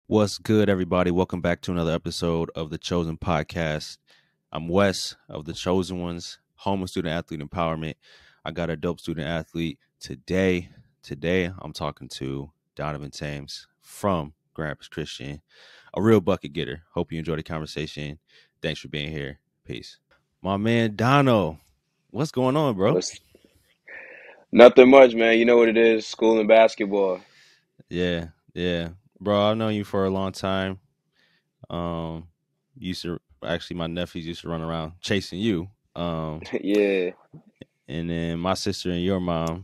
What's good, everybody? Welcome back to another episode of the Chosen Podcast. I'm Wes of the Chosen Ones, home of student athlete empowerment. I got a dope student athlete today. Today, I'm talking to Donovan Thames from Grand Rapids Christian, a real bucket getter. Hope you enjoyed the conversation. Thanks for being here. Peace. My man, Dono, what's going on, bro? What's Nothing much, man. You know what it is, school and basketball. Yeah, yeah. Bro, I've known you for a long time. Um, used to actually my nephews used to run around chasing you. Yeah, And then my sister and your mom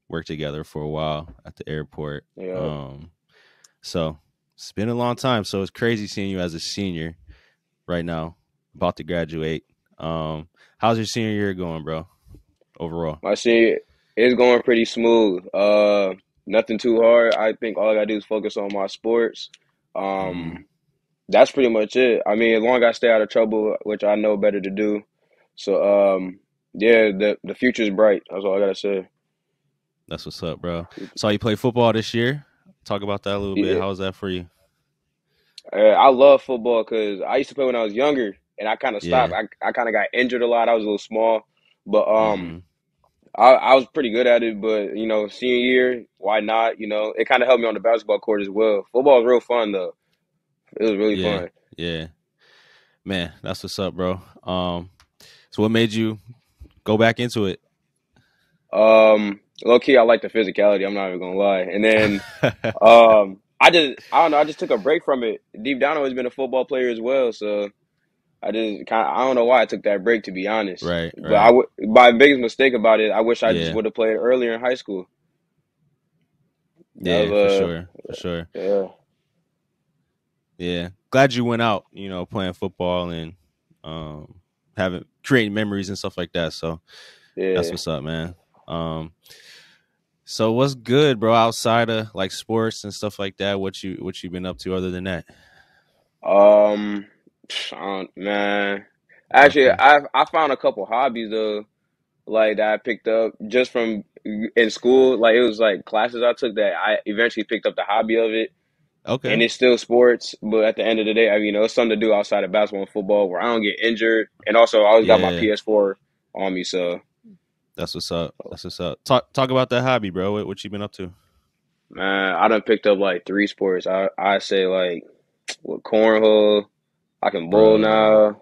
worked together for a while at the airport. yeah. Um, so it's been a long time. So it's crazy seeing you as a senior right now, about to graduate. How's your senior year going, bro? Overall. My senior is going pretty smooth. Nothing too hard. I think all I gotta do is focus on my sports. Mm, Um, that's pretty much it. I mean, as long as I stay out of trouble, which I know better to do. So, yeah, the future's bright. That's all I gotta say. that's what's up, bro. Saw you play football this year. Talk about that a little bit. Yeah, How was that for you? I love football because I used to play when I was younger, and I kind of stopped. Yeah. I kind of got injured a lot. I was a little small, but Mm-hmm. I was pretty good at it, but senior year, why not? It kind of helped me on the basketball court as well. Football was real fun though. It was really Yeah. fun. Yeah. Man, that's what's up, bro. So what made you go back into it? Low key, I like the physicality. I'm not even gonna lie. And then I don't know. I just took a break from it. Deep down, I've always been a football player as well, so I don't know why I took that break to be honest. Right, But right. my biggest mistake about it, I wish I just Yeah. would have played earlier in high school. That Yeah, for was sure. For sure. yeah, Yeah. Glad you went out, playing football and having creating memories and stuff like that. So that's yeah. what's up, man. Um so what's good, bro, outside of like sports and stuff like that? What you been up to other than that? Um, man. Actually, Nothing. I found a couple hobbies though, like that I picked up just from in school. Like it was like classes I took that I eventually picked up the hobby of it, and Okay. it's still sports. But at the end of the day, it's something to do outside of basketball and football where I don't get injured, and also I always got my Yeah. PS4 on me. So, That's what's up. That's what's up. Talk about that hobby, bro. What you been up to? man, I done picked up like three sports. I say like with cornhole. I can bowl Bro. now.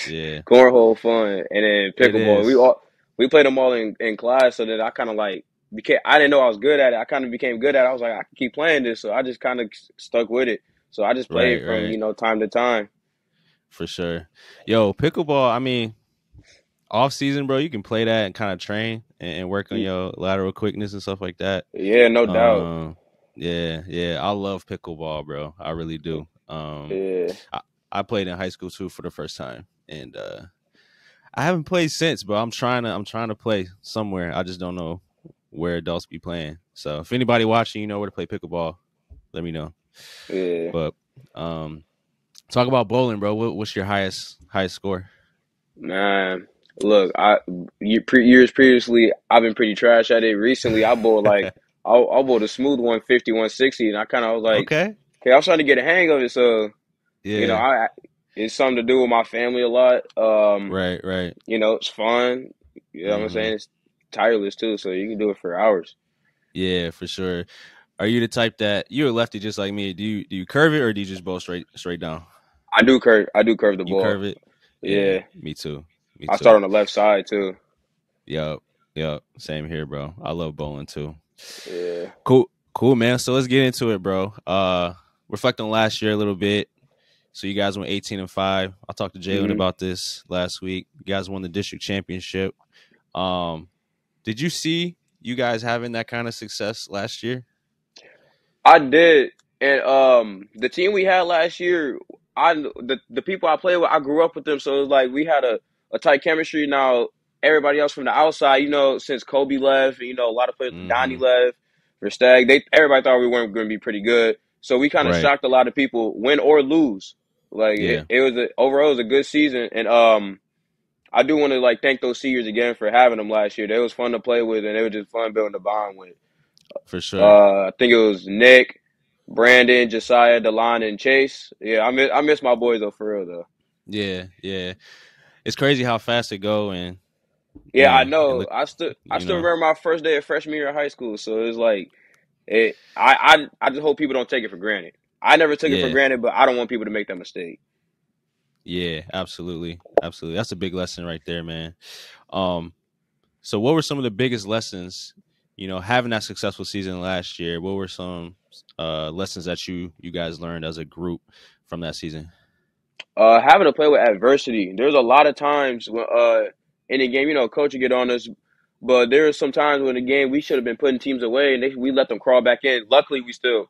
Yeah. Cornhole fun, and then It pickleball. is. We played them all in class, so that I kind of like became. I didn't know I was good at it. I kind of became good at it. I was like, I can keep playing this, so I just kind of stuck with it. So I just played Right, from right. time to time. For sure. Yo, pickleball, I mean, off season, bro, you can play that and kind of train and work on Y- your lateral quickness and stuff like that. Yeah, no doubt. Um, yeah, yeah, I love pickleball, bro. I really do. Yeah, I, I played in high school too for the first time, and I haven't played since, but I'm trying to play somewhere. I just don't know where adults be playing. So if anybody watching, you know where to play pickleball, let me know. yeah, But um, talk about bowling, bro. What's your highest score? man. Look, years previously, I've been pretty trash at it. Recently, I bowled like I bowled a smooth 150, 160, and I kind of was like, Okay. okay, I'm starting to get a hang of it. So. Yeah. I it's something to do with my family a lot. Right. Right. It's fun. You know what I'm Hmm. saying? It's tireless too, so you can do it for hours. Yeah, for sure. Are you the type that you're a lefty just like me? Do you curve it or do you just bow straight down? I do curve the You ball. curve it? Yeah, Yeah. me too. Me I start too. on the left side too. Yep. Yep. Same here, bro. I love bowling too. Yeah. Cool, man. So let's get into it, bro. Reflect on last year a little bit. So you guys went 18-5. I talked to Jalen hmm about this last week. You guys won the district championship. Um, did you see you guys having that kind of success last year? I did. And the team we had last year, the people I played with, I grew up with them, so it was like we had a tight chemistry. Now everybody else from the outside, since Kobe left, a lot of players, Donnie Mm-hmm. left, Verstag, they everybody thought we weren't going to be pretty good. So we kind of Right. shocked a lot of people, win or lose. Like Yeah. it was overall it was a good season, and I do want to like thank those seniors again for having them last year. They was fun to play with, and it was just fun building a bond with. For sure. I think it was Nick. Brandon, Josiah, Delon, and Chase. Yeah, I miss my boys though, for real though. Yeah, yeah. It's crazy how fast it go, and Yeah, I man, it know. look, I you still know, remember my first day of freshman year of high school. So it's like I just hope people don't take it for granted. I never took it for yeah, granted, but I don't want people to make that mistake. yeah, absolutely, absolutely. That's a big lesson right there, man. Um, so what were some of the biggest lessons? Having that successful season last year, what were some lessons that you guys learned as a group from that season? Having to play with adversity. There's a lot of times when in the game, coach would get on us, but there are some times when the game we should have been putting teams away and we let them crawl back in. Luckily, we still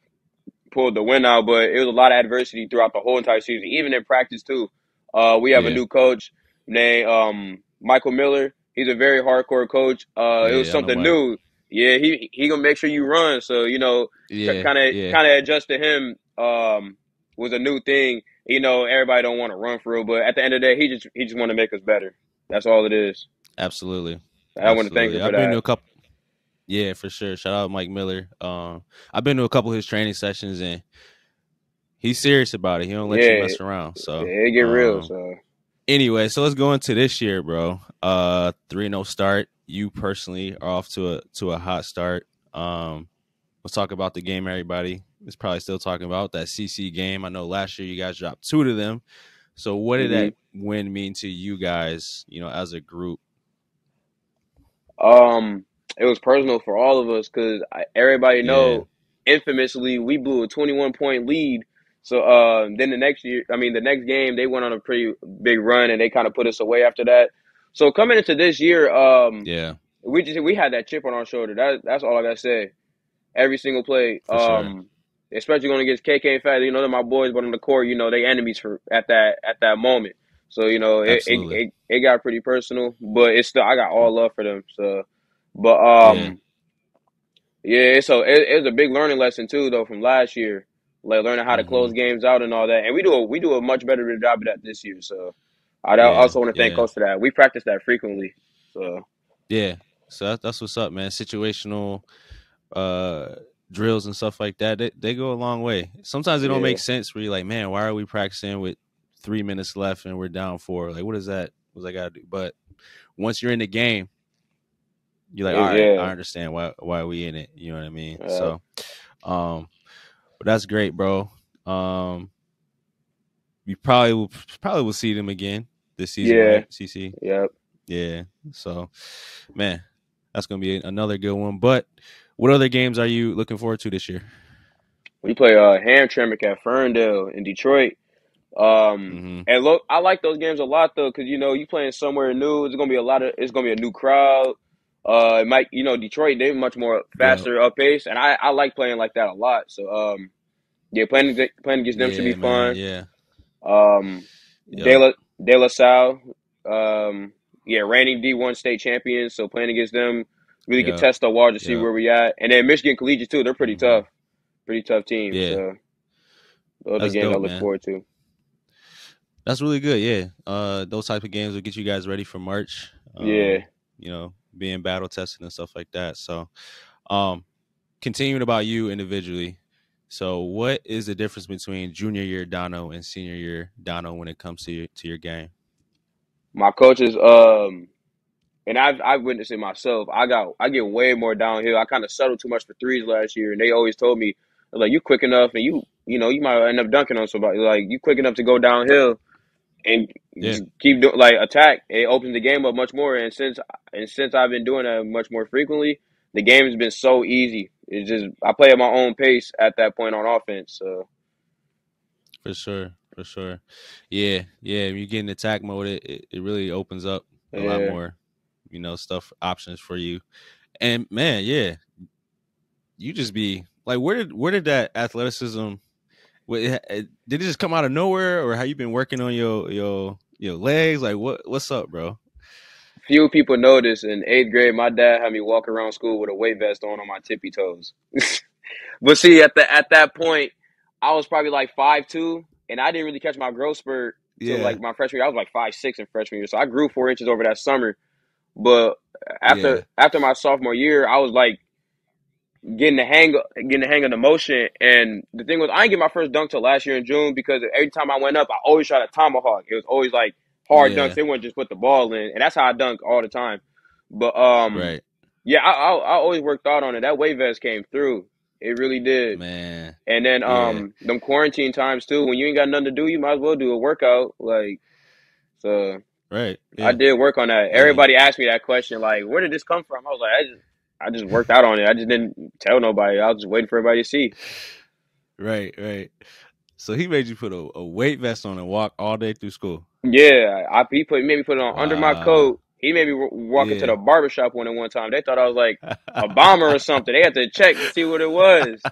pulled the win out, but it was a lot of adversity throughout the whole entire season, even in practice too. We have a Yeah, new coach named Michael Miller. He's a very hardcore coach. It was yeah, I know, something Mike. new. Yeah, he gonna make sure you run. So Yeah, kind of yeah, kind of adjust to him was a new thing. Everybody don't want to run for real, but at the end of the day, he just want to make us better. That's all it is. absolutely, I want to thank him absolutely. for I've been to that. a couple. Yeah, for sure. Shout out Mike Miller. I've been to a couple of his training sessions, and he's serious about it. He don't let you Yeah, mess around. So, it get real. So anyway, so let's go into this year, bro. 3-0 start. You personally are off to a hot start. Let's talk about the game. Everybody is probably still talking about that CC game. I know last year you guys dropped two to them. So, what did hmm that win mean to you guys? As a group. Um, it was personal for all of us because everybody Yeah, know infamously we blew a 21-point lead. So then the next year, I mean the next game, they went on a pretty big run and they kind of put us away after that. So coming into this year, yeah, we had that chip on our shoulder. That's all I gotta say. Every single play, for sure. especially going against KK and Fat, they're my boys, but on the court, they enemies for at that moment. So Absolutely. it got pretty personal, but it's still I got all love for them. So, but Yeah. yeah, it's a big learning lesson too though from last year, like learning how to Hmm. close games out and all that. And we do a much better job of that this year. So I Yeah. also want to thank Yeah. coach for that. We practice that frequently. So Yeah. So that's what's up, man. Situational uh drills and stuff like that, they go a long way. Sometimes they don't yeah, make sense where you're like, man, why are we practicing with 3 minutes left and we're down four? Like, what is that? What's I gotta do? But once you're in the game, you're like, all right, I yeah, understand why we in it. You know what I mean? uh, So but that's great, bro. Um we probably will see them again this season, yeah, right? CC. yeah. Yeah. So man, that's gonna be another good one. But what other games are you looking forward to this year? We play Hamtramck at Ferndale in Detroit. Hmm. And look, I like those games a lot though, because you playing somewhere new. It's gonna be a new crowd. It might, Detroit they're much more Yeah. faster up pace, and I like playing like that a lot. So yeah, playing against them should be Yeah, man. fun. Yeah. Um, De Yep. La, De La Salle, yeah, reigning D1 state champions. So playing against them really could Yep. test the water to see Yep. where we at. And then Michigan Collegiate too. They're Hmm. pretty tough team. Yeah. So those are the That's games I dope, look man. forward to. That's really good. Yeah. Those type of games will get you guys ready for March. Yeah. Being battle tested and stuff like that. So, um, continuing about you individually. So, what is the difference between junior year Dono and senior year Dono when it comes to your game? My coaches, and I've witnessed it myself. I get way more downhill. I kind of settled too much for threes last year, and they always told me like you quick enough, and you might end up dunking on somebody. Like you quick enough to go downhill and Yeah, just keep doing like attack. It opens the game up much more. And since I've been doing that much more frequently, the game has been so easy. It's just I play at my own pace at that point on offense. So for sure. For sure. Yeah. Yeah. When you get in attack mode, it really opens up a lot yeah, more, stuff, options for you. And man, yeah, you just be like, where did that athleticism? Did it just come out of nowhere, or have you been working on your legs? Like, what's up, bro? few people notice in eighth grade. My dad had me walk around school with a weight vest on my tippy toes. But see, at that point, I was probably like 5'2", and I didn't really catch my growth spurt till Yeah, like my freshman year. I was like 5'6" in freshman year, so I grew 4 inches over that summer. But yeah, after my sophomore year, I was like getting the hang of the motion. And the thing was, I didn't get my first dunk till last year in June because every time I went up, I always tried to tomahawk. It was always like hard dunks. Yeah. They wouldn't just put the ball in, and that's how I dunk all the time. But Right. yeah, I always worked out on it. That weight vest came through. It really did. Man. And then Yeah. them quarantine times too, when you ain't got nothing to do, you might as well do a workout. Like, so Right. I Yeah. did work on that. Yeah. Everybody asked me that question, like, where did this come from? I was like, I just worked out on it. I just didn't tell nobody. I was just waiting for everybody to see. Right. Right. So he made you put a weight vest on and walk all day through school. Yeah, he made me put it on under my Wow. coat. He made me walk into Yeah. the barbershop one time. They thought I was like a bomber or something. They had to check to see what it was.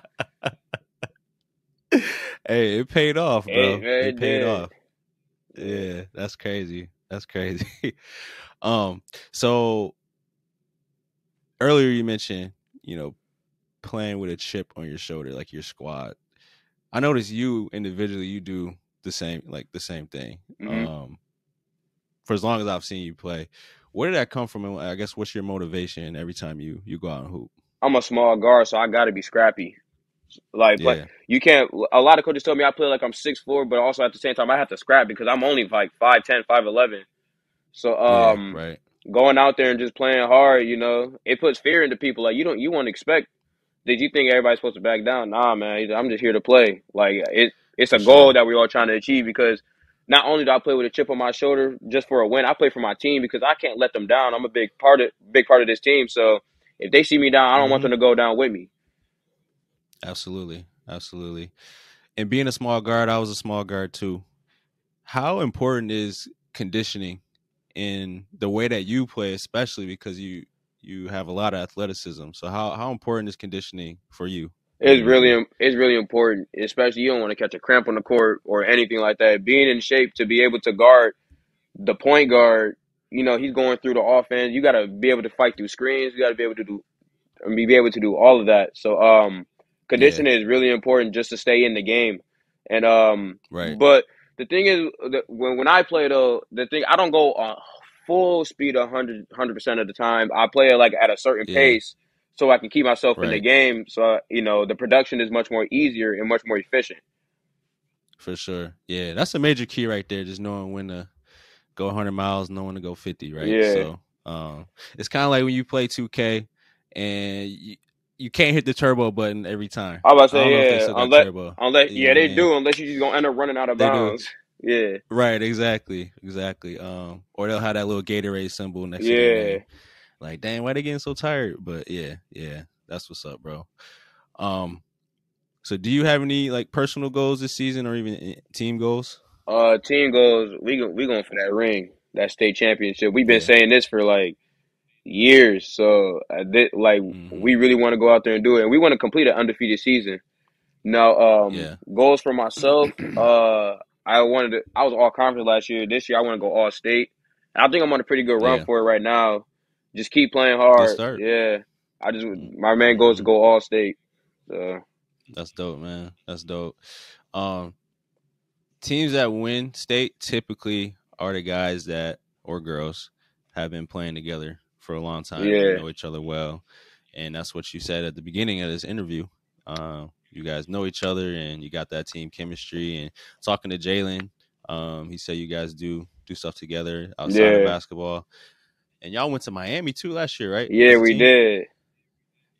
Hey, it paid off, It, bro. man, It it paid did. off. Yeah. Yeah, that's crazy. That's crazy. um, so earlier you mentioned, you know, playing with a chip on your shoulder, like your squad. I noticed you individually, you do the same thing. hmm For as long as I've seen you play, where did that come from? And I guess what's your motivation every time you go out and hoop? I'm a small guard, so I got to be scrappy. Like, play, Yeah, you can't. A lot of coaches tell me I play like I'm 6'4", but also at the same time I have to scrap because I'm only like 5'10", 5'11". So yeah, right, going out there and just playing hard, it puts fear into people. Like you won't expect. Did you think everybody's supposed to back down? Nah, man. I'm just here to play. Like it's for a goal sure. that we're all trying to achieve because not only do I play with a chip on my shoulder just for a win, I play for my team because I can't let them down. I'm a big part of this team. So if they see me down, I don't want Hmm. them to go down with me. Absolutely, absolutely. And being a small guard, I was a small guard too. How important is conditioning in the way that you play, especially because you have a lot of athleticism? So how important is conditioning for you individually? It's really important, especially you don't want to catch a cramp on the court or anything like that. Being in shape to be able to guard the point guard, he's going through the offense. You got to be able to fight through screens. You got to be able to do all of that. So Yeah, conditioning is really important just to stay in the game. And right. but the thing is that when I play though, the thing I don't go full speed 100% of the time. I play it like at a certain Yeah, pace so I can keep myself in the right. game. So the production is much more easier and much more efficient. For sure. Yeah, that's a major key right there. Just knowing when to go 100 miles, knowing when to go 50. Right. Yeah. So it's kind of like when you play 2K and you can't hit the turbo button every time. I was about to I don't know if they say yeah, still got turbo. unless You know yeah what I they mean? do unless you just gonna end up running out of They do. bounds. Yeah, Right, exactly, exactly. Or they'll have that little Gatorade symbol next to their yeah. name. Like, dang, why they getting so tired? But yeah, yeah, that's what's up, bro. Um, so do you have any like personal goals this season, or even team goals? Team goes. We going for that ring, that state championship. We've been Yeah, saying this for like years. So like mm-hmm. we really want to go out there and do it, and we want to complete an undefeated season. Now, Yeah, goals for myself. I was all conference last year. This year, I want to go all state. And I think I'm on a pretty good run yeah. for it right now. Just keep playing Good hard. start. Yeah, my main goal is to Mm-hmm. go all state. So That's dope, man. That's dope. Um, Teams that win state typically are the guys that or girls have been playing together for a long time and yeah, know each other well. And that's what you said at the beginning of this interview. You guys know each other and you got that team chemistry. And talking to Jalen, he said you guys do stuff together outside of yeah, basketball. And y'all went to Miami too last year, right? yeah. As a We team. did.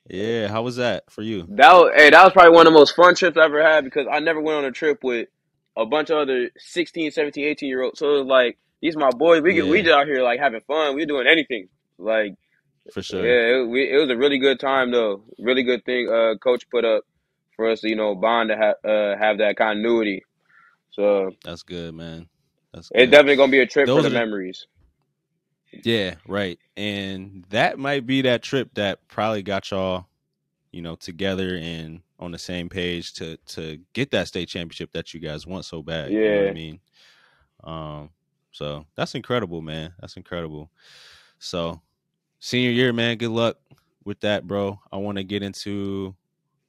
Yeah, how was that for you? That was probably one of the most fun trips I ever had because I never went on a trip with a bunch of other 16, 17, 18 year olds. So it was like these my boys. We Yeah, just out here like having fun. We doing anything. Like for sure. yeah, it was a really good time though. Really good thing. Coach put up for us to bond to have that continuity. So That's good, man. That's it's good. definitely gonna be a trip for Those the are the memories. Yeah, right. And that might be that trip that probably got y'all, together and on the same page to get that state championship that you guys want so bad. You know what I Yeah, mean? Um, so that's incredible, man. That's incredible. So senior year, man, good luck with that, bro. I want to get into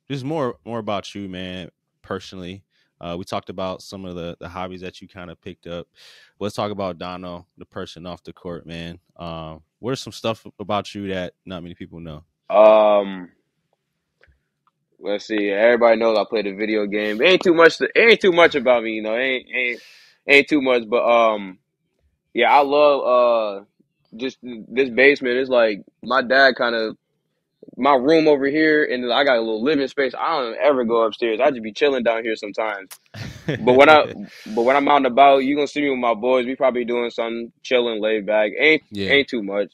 just more about you, man, personally. We talked about some of the hobbies that you kind of picked up. Let's talk about Dono, the person off the court, man. What are some stuff about you that not many people know? Um, let's see. Everybody knows I play the video game. It ain't too much about me, ain't too much. But yeah, I love just this basement. It's like my dad kind of my room over here, and I got a little living space. I don't ever go upstairs. I just be chilling down here sometimes. But when I but when I'm out and about, you gonna see me with my boys. We probably doing something, chilling, laid back. Ain't Yeah, ain't too much.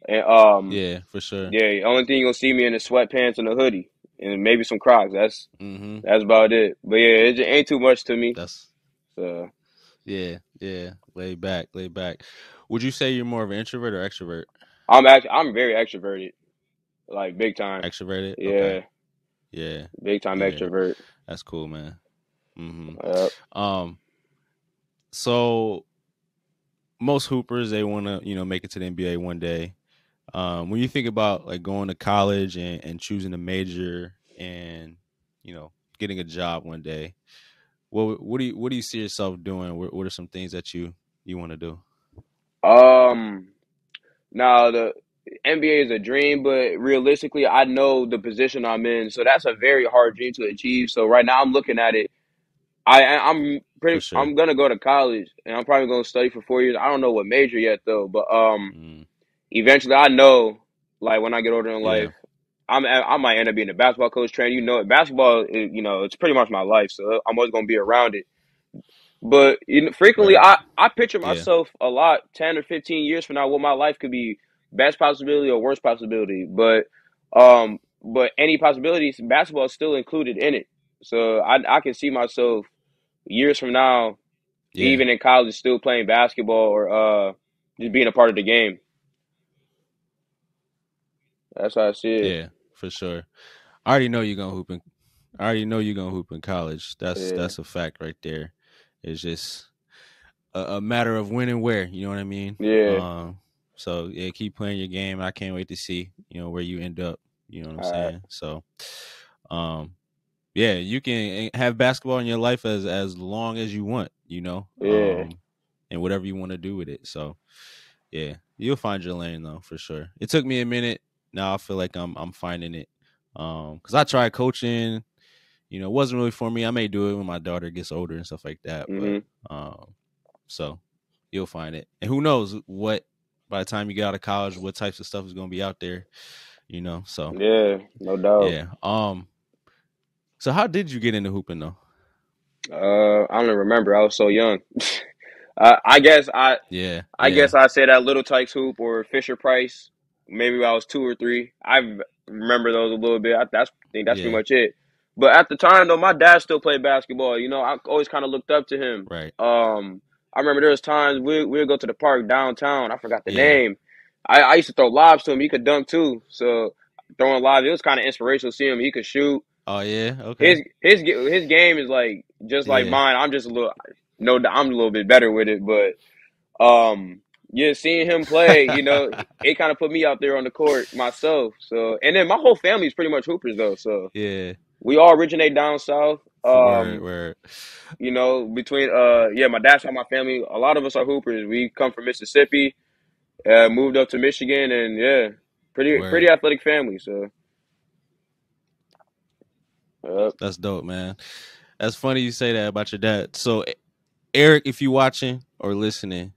And yeah, for sure. yeah, only thing you gonna see me in is sweatpants and a hoodie, and maybe some Crocs. Mm-hmm. That's about it. But yeah, it just ain't too much to me. That's So yeah, yeah. Lay back, lay back. Would you say you're more of an introvert or extrovert? I'm very extroverted, like big time. Extroverted. Okay. Yeah, Yeah, big time yeah. extrovert. That's cool, man. Mm-hmm. Yep. Um. So most hoopers they want to make it to the NBA one day. When you think about like going to college and choosing a major and getting a job one day, what do you see yourself doing? What are some things that you want to do? Um. Now the NBA is a dream, but realistically, I know the position I'm in, so that's a very hard dream to achieve. So right now, I'm looking at it. For sure. I'm gonna go to college, and I'm probably gonna study for 4 years. I don't know what major yet though, but Mm, eventually I know, like when I get older in yeah. life, I might end up being a basketball coach, trainer. Basketball, it's pretty much my life, so I'm always gonna be around it. But frequently, Right. I picture Yeah. myself a lot 10 or 15 years from now, what my life could be, best possibility or worst possibility. But any possibilities, basketball is still included in it. So I can see myself years from now, Yeah. even in college, still playing basketball or just being a part of the game. That's how I see it. Yeah. For sure. I already know you're gonna hoop in. I already know you're gonna hoop in college. That's Yeah, that's a fact right there. It's just a matter of when and where. You know what I mean? yeah. So yeah, keep playing your game. I can't wait to see where you end up. You know what I'm All right. saying? So, um, yeah, you can have basketball in your life as long as you want. Yeah, And whatever you want to do with it. So yeah, you'll find your lane though for sure. It took me a minute. Now I feel like I'm finding it. Because I tried coaching. It wasn't really for me. I may do it when my daughter gets older and stuff like that. But hmm, so you'll find it. And who knows what by the time you get out of college, what types of stuff is gonna be out there, So yeah, no doubt. yeah. So how did you get into hooping though? I don't even remember. I was so young. I guess Yeah, I yeah, guess I said that Little Tikes hoop or Fisher Price. Maybe when I was 2 or 3. I remember those a little bit. I think that's pretty yeah, much it. But at the time, though, my dad still played basketball. I always kind of looked up to him. right. I remember there was times we'd go to the park downtown. I forgot the Yeah. name. I used to throw lobs to him. He could dunk too. So throwing lobs, it was kind of inspirational to see him. He could shoot. Oh yeah, His okay. his game is like just like Yeah. mine. I'm just a little no, I'm a little bit better with it, but yeah, seeing him play, it kind of put me out there on the court myself. So, and then my whole family is pretty much hoopers though. So Yeah. we all originate down south. Word, word. Between yeah, my dad's side of my family, a lot of us are hoopers. We come from Mississippi, moved up to Michigan, and yeah, pretty Word. athletic family. So, uh, That's dope, man. That's funny you say that about your dad. So Eric, if you watching or listening,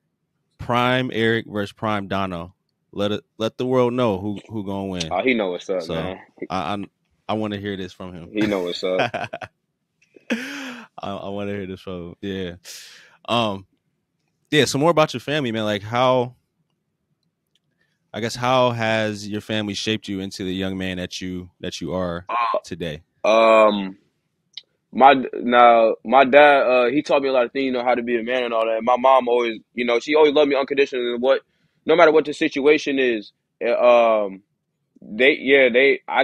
Prime Eric versus Prime Dono. Let the world know who gonna win. oh, he know what's up, So man. I want to hear this from him. He know what's up. I want to hear this from him. Yeah. Um. Yeah. So more about your family, man. Like how has your family shaped you into the young man that you are today? Um, my dad, he taught me a lot of things, how to be a man and all that. My mom always, she always loved me unconditionally. No matter what the situation is, I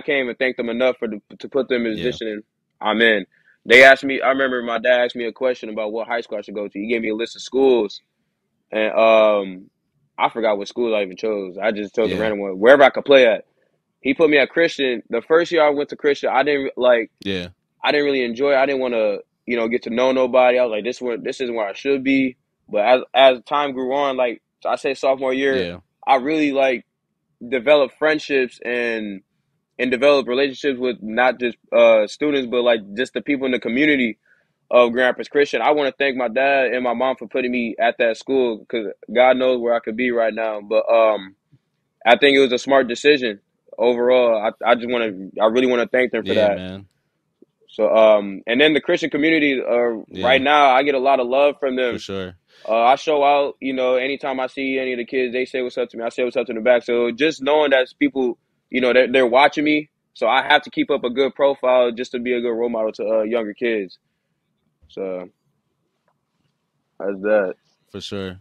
can't even thank them enough to put them in the Yeah. position I'm in. They asked me. I remember my dad asked me a question about what high school I should go to. He gave me a list of schools, and I forgot what school I even chose. I just chose a Yeah. random one, wherever I could play at. He put me at Christian. The first year I went to Christian, Yeah. I didn't really enjoy it. I didn't want to, get to know nobody. I was like, this isn't where I should be. But as time grew on, like I say, sophomore year, Yeah. I really like developed friendships and develop relationships with not just students, but like just the people in the community of Grand Rapids Christian. I want to thank my dad and my mom for putting me at that school because God knows where I could be right now. But I think it was a smart decision overall. I really want to thank them for Yeah, that. man. So and then the Christian community, right Yeah, now I get a lot of love from for them. sure. I show out, anytime I see any of the kids, they say what's up to me. I say what's up to them back. So just knowing that people, they're watching me. So I have to keep up a good profile just to be a good role model to younger kids. So that's that. For sure.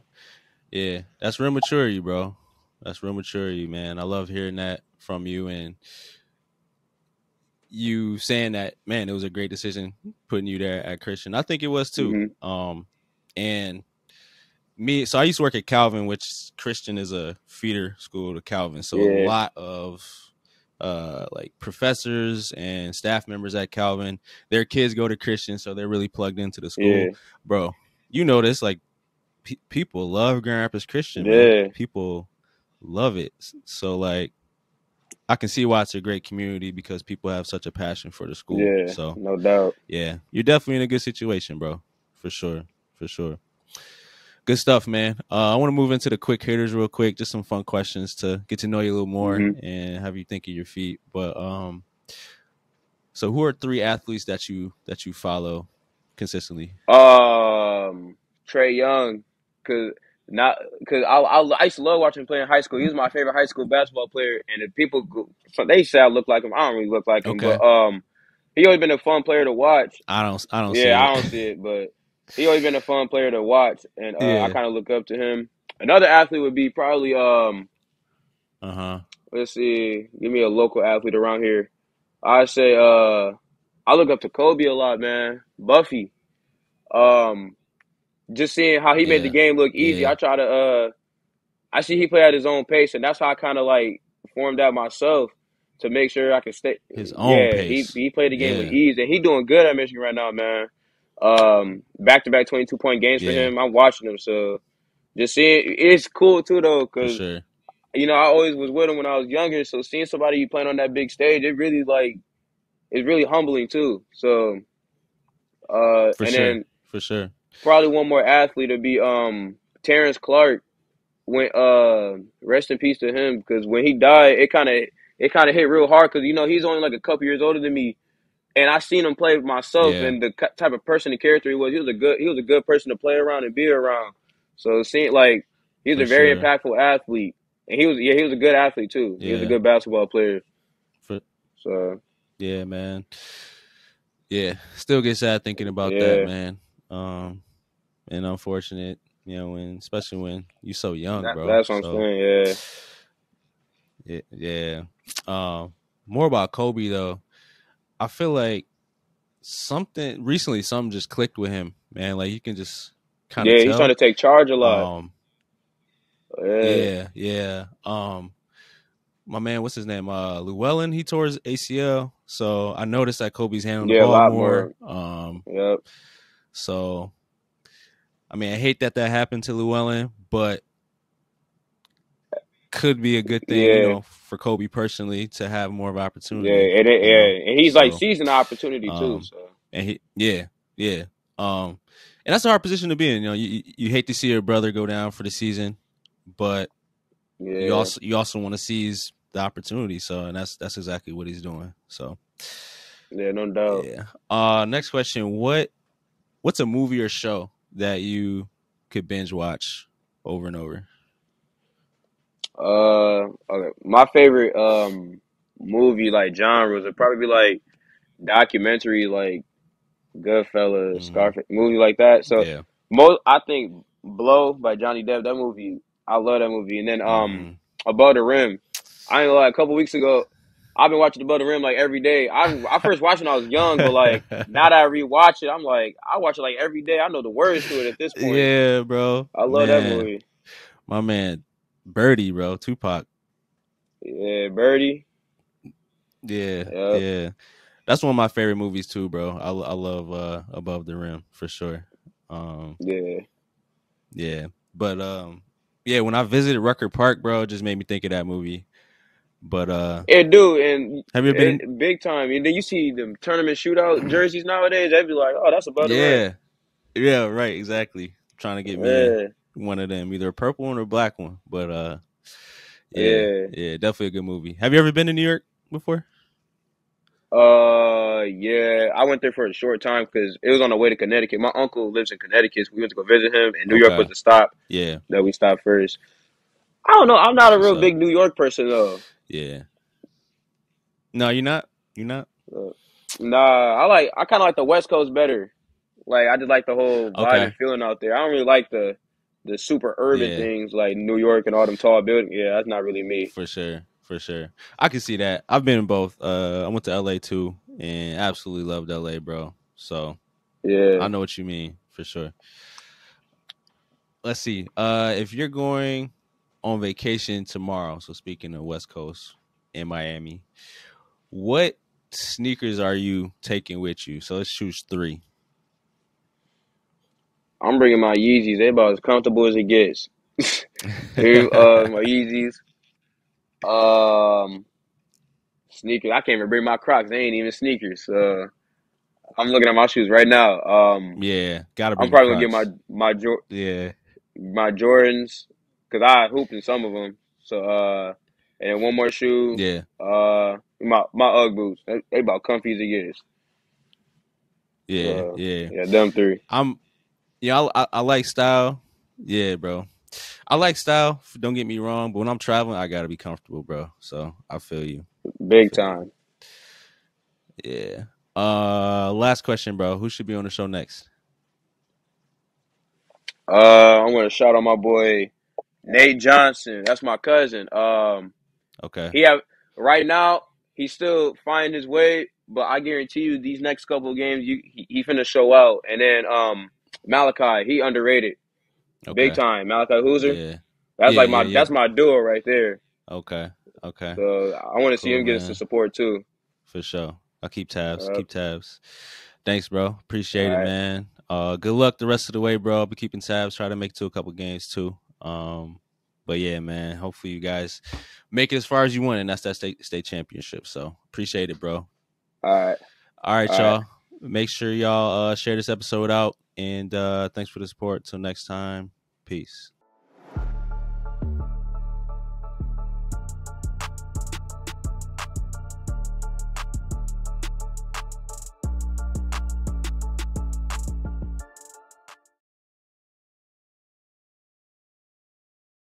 Yeah, that's real maturity, bro. That's real maturity, man. I love hearing that from you and you saying that, man, it was a great decision putting you there at Christian. I think it was too. Hmm. And me, so I used to work at Calvin, which Christian is a feeder school to Calvin. So a Yeah, lot of like professors and staff members at Calvin, their kids go to Christian, so they're really plugged into the yeah, school, bro. You know this, like people love Grand Rapids Christian, man. yeah, People love it. So like I can see why it's a great community because people have such a passion for the school. yeah, So no doubt. yeah, you're definitely in a good situation, bro. For sure. For sure. Good stuff, man. I want to move into the quick hitters real quick, just some fun questions to get to know you a little more Hmm. and have you think of your feet. But so who are three athletes that you follow consistently? Trey Young, cause not because I used to love watching him play in high school. He was my favorite high school basketball player, and if people so they say I look like him. I don't really look like him, Okay. but he always been a fun player to watch. I don't Yeah, see I it. don't see it, but he always been a fun player to watch, and I Yeah. kind of look up to him. Another athlete would be probably Uh-huh. let's see, give me a local athlete around here. I say I look up to Kobe a lot, man. Buffy. Um, just seeing how he made the Yeah. game look easy. Yeah. I see he play at his own pace, and that's how I kind of like formed out myself to make sure I can stay. His own Yeah, he pace. he played the game with Yeah. ease, and he doing good at Michigan right now, man. Back to back 22-point games for Yeah. him. I'm watching him, so just seeing it's cool too though, For because sure. I always was with him when I was younger, so seeing somebody playing on that big stage, it really like it's really humbling too. So For and sure. then For sure. probably one more athlete would be Terrence Clark. When rest in peace to him because when he died, it kind of hit real hard because he's only like a couple years older than me, and I seen him play myself Yeah. and the type of person and character he was. He was a good person to play around and be around. So seeing like he was For a very sure. impactful athlete, and he was a good athlete too. He was a Yeah. good basketball player. For So yeah, man. Yeah. Still get sad thinking about that, yeah, man. And unfortunate, when especially when you're so young, bro. that's what I'm So saying. Yeah, yeah. More about Kobe though. I feel like something just clicked with him, man. Like you can just kind of yeah, he's trying tell. to take charge a lot. Um, Yeah, yeah, yeah. My man, what's his name? Llewellyn, he tore his ACL. So I noticed that Kobe's handling the yeah, a ball lot more. more. Yep. So I mean, I hate that happened to Llewellyn, but could be a good thing, Yeah. for Kobe personally to have more of an Yeah, opportunity, and he's like So, seizing the opportunity too. um, So and yeah. And that's a hard position to be in. You hate to see your brother go down for the season, but yeah, you also want to seize the opportunity. So, and that's exactly what he's doing. So, yeah, no doubt. yeah. Next question: what's a movie or show that you could binge watch over and over? Okay. My favorite movie like genres would probably be like documentary, like Goodfellas, Hmm. Scarface, movie like that. So Yeah. most I think Blow by Johnny Depp. That movie, I love that movie. And then Hmm. Above the Rim. I ain't gonna lie, a couple weeks ago, I've been watching Above the Rim like every day. I first watched it when I was young, but like now that I rewatch it, I'm like I watch it like every day. I know the words to it at this point. Yeah, bro. I love that Man, movie. my man, Birdie, bro, Tupac. Yeah, Birdie. Yeah, Yep. yeah. That's one of my favorite movies too, bro. I love Above the Rim for sure. Um, Yeah. yeah, but yeah, when I visited Rucker Park, bro, it just made me think of that movie. But It do, and have you ever been? big time. And then you see them tournament shootout jerseys nowadays. They'd be like, "Oh, that's about right." Yeah, yeah, right, exactly. Trying to get me Yeah, one of them, either a purple one or a black one. But yeah, yeah. yeah, definitely a good movie. Have you ever been to New York before? Yeah. I went there for a short time because it was on the way to Connecticut. My uncle lives in Connecticut. So we went to go visit him, and New York was Okay, the stop yeah, that we stopped first. I don't know. I'm not that's a what's real up. big New York person though. Yeah, no, you're not. You're not. Uh, nah, I kind of like the West Coast better. Like I just like the whole vibe and Okay, feeling out there. I don't really like the super urban yeah, things like New York and all them tall buildings. Yeah, that's not really me. for sure, for sure. I can see that. I've been in both. I went to LA too, and absolutely loved LA, bro. So I Yeah, know what you mean for sure. Let's see. If you're going on vacation tomorrow, so speaking of West Coast in Miami, what sneakers are you taking with you? So let's choose three. I'm bringing my Yeezys. They about as comfortable as it gets. My Yeezys. Um, Sneakers. I can't even bring my Crocs. They ain't even sneakers. I'm looking at my shoes right now. Yeah, gotta I'm bring your probably gonna get Crocs. Yeah, my Jordans because I hooped in some of them. So and then one more shoe. yeah, My UGG boots. They about comfy as it gets. yeah, So yeah. yeah, them three. I'm yeah, I like style. Yeah, bro. I like style. Don't get me wrong, but when I'm traveling, I gotta be comfortable, bro. So I feel you. I Big feel you. time. Yeah. Last question, bro. Who should be on the show next? I'm gonna shout out my boy Nate Johnson. That's my cousin. Okay. He have right now. He's still finding his way, but I guarantee you, these next couple of games, he finna show out. And then Malachi, he underrated, big Okay. time. Malachi Hooser, Yeah. Yeah. Yeah. Yeah. that's my duo right there. Okay. Okay. So I want to see Cool, him get some man. support too. For sure. I'll keep tabs. Uh, Keep tabs. Thanks, bro. all Appreciate it, right, man. Good luck the rest of the way, bro. I'll be keeping tabs. Try to make it to a couple games too. But yeah, man. Hopefully you guys make it as far as you want, and that's that state championship. So appreciate it, bro. all right, All right, all right. y'all. Make sure y'all share this episode out, and thanks for the support. Till next time. Peace.